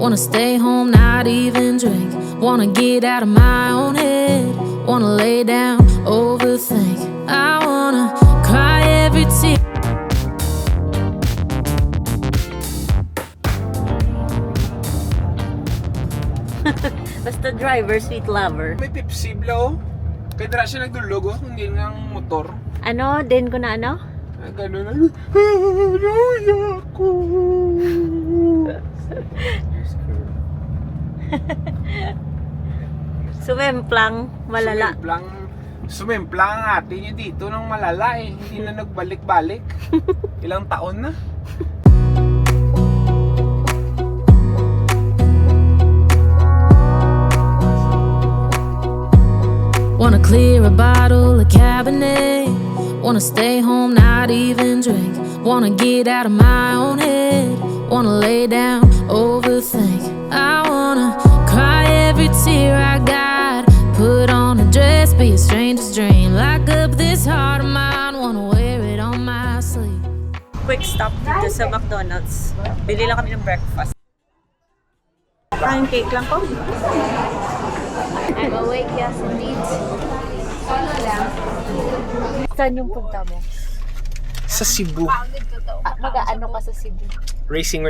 Wanna stay home, not even drink. Wanna get out of my own head. Wanna lay down, overthink. I wanna cry every tear. Basta driver, sweet lover. May Pepsi blow. Kaya dara siya nagdulog oh, hindi nga ang motor. Ano? Din ko na ano? Ganun na. Luya ko. Sumemplang, malala. Sumemplang ang ate niya dito ng malala eh. Hindi na nagbalik-balik. Ilang taon na. Wanna clear a bottle of Cabernet. Wanna stay home, not even drink. Wanna get out of my own head. Wanna lay down, overthink. I wanna cry every tear I got. Put on a dress, be a stranger's dream. Lock up this heart of mine. Wanna wear it on my sleeve. Quick stop dito sa McDonald's. Bili lang kami ng breakfast. Pancake lang po. I'm awake, yes indeed. Saan yung punta mo? Sa Cebu. Mag-aano ka sa Cebu? Racing.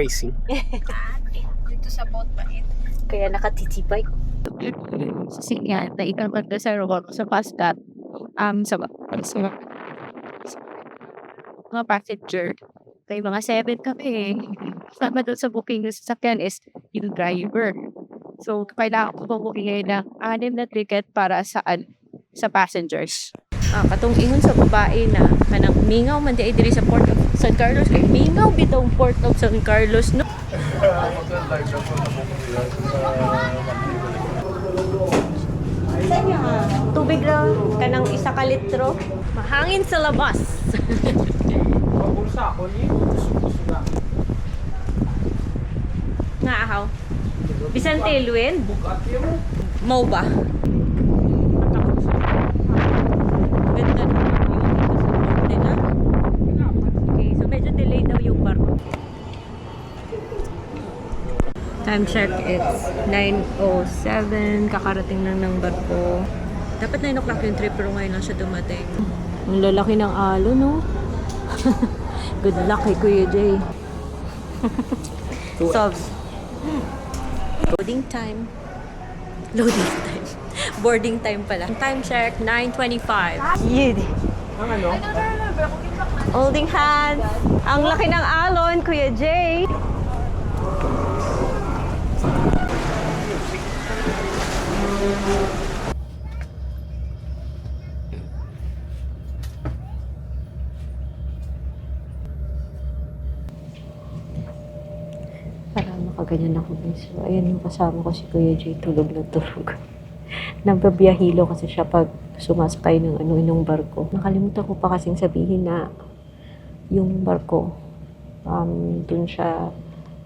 Dito sa boat pa ito. Kaya nakatitipay. Siya, naikarman ko sa robot sa paskat. Sa mga passenger. Kaya mga 7 kami. Sama doon sa booking ng sasakyan is yung driver. So, kailangan ko booking ngayon ng 6 na ticket para saan? Sa passengers. Katong ingon sa babae na kanang mingaw man di ay diri sa Port of San Carlos kay mingaw bitong Port of San Carlos no. Tubig lang kanang 1 ka litro. Mahangin sa labas. Pabulsa ako ni. Nga ahaw. Bisan tailwind. Bukat yun. Mau ba? Ganda naman yung dito sa norte na. Okay, so medyo delayed daw yung barko. Time check, it's 9:07. Kakarating lang ng barko. Dapat 9 o'clock yung trip pero ngayon lang siya dumating. Ang lalaki ng alo, no? Good luck kay Kuya Jay. So, loading time. Boarding time pala. Time check, 9:25. Yun. Ang ano? Holding hands. Ang laki ng alon, Kuya Jay. Para makaganyan ako guys. So, ayan yung kasama ko si Kuya Jay. Tulog na tulog. Nagbabiyahilo kasi siya pag sumasakay ng inong barko. Nakalimutan ko pa kasing sabihin na yung barko, dun siya,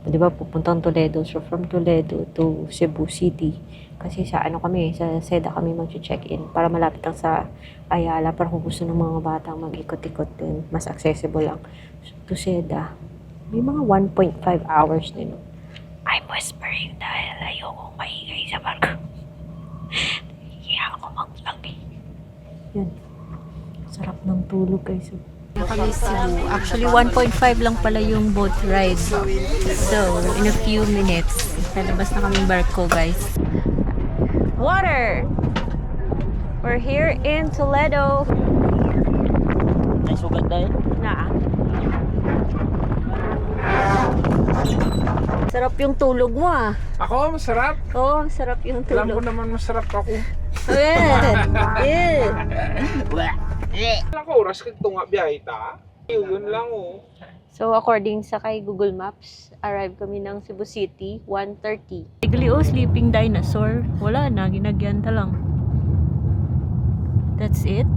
di ba, pupuntang Toledo. So, from Toledo to Cebu City. Kasi sa kami, sa Seda kami mag-check-in para malapit lang sa Ayala. Para kung gusto ng mga batang mag-ikot-ikot din, mas accessible lang. So, to Seda, may mga 1.5 hours din. I'm whispering dahil ayokong maingay sa barko. Kaya ako magsabi. Yan. Sarap ng tulog guys. Kami Cebu. Actually, 1.5 lang pala yung boat ride. So, in a few minutes, lalabas na kaming barko guys. Water! We're here in Toledo. Ay, sugat tayo. Na. Sarap yung tulog mo ah. Ako, masarap. Oo, sarap yung Alam ko tulog. naman masarap ako. Alam ko, oras ka ito nga biyahe ta. Yun lang oh. So, according sa kay Google Maps, arrive kami ng Cebu City, 1:30. Iglio, sleeping dinosaur. Wala na, ginagyanta lang. That's it.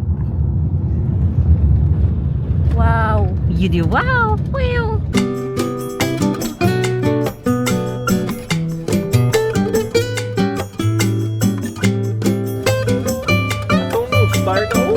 Wow! You do wow! Wow! Start oh.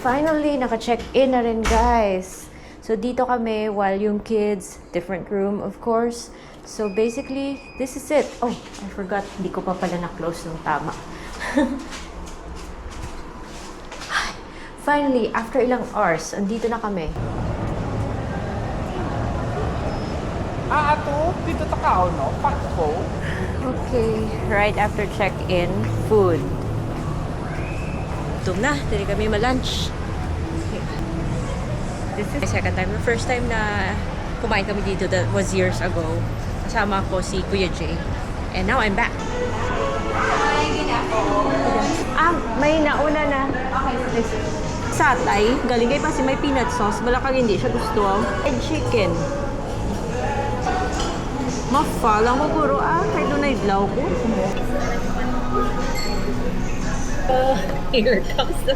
finally, naka-check-in na rin, guys. So, dito kami while yung kids, different room, of course. So, basically, this is it. Oh, I forgot. Hindi ko pa pala na-close ng tama. Finally, after ilang hours, andito na kami. Ato, dito ta ka, no? Pakpo. Okay, right after check-in, food. Gutom na, dali kami ma-lunch. This is my second time. The first time na kumain kami dito, that was years ago. Kasama ko si Kuya Jay. And now I'm back. May nauna na. Okay, satay, galing kay kasi may peanut sauce. Balakang hindi siya gusto. And chicken. Mafalang ko puro kahit doon na idlaw ko. Here comes the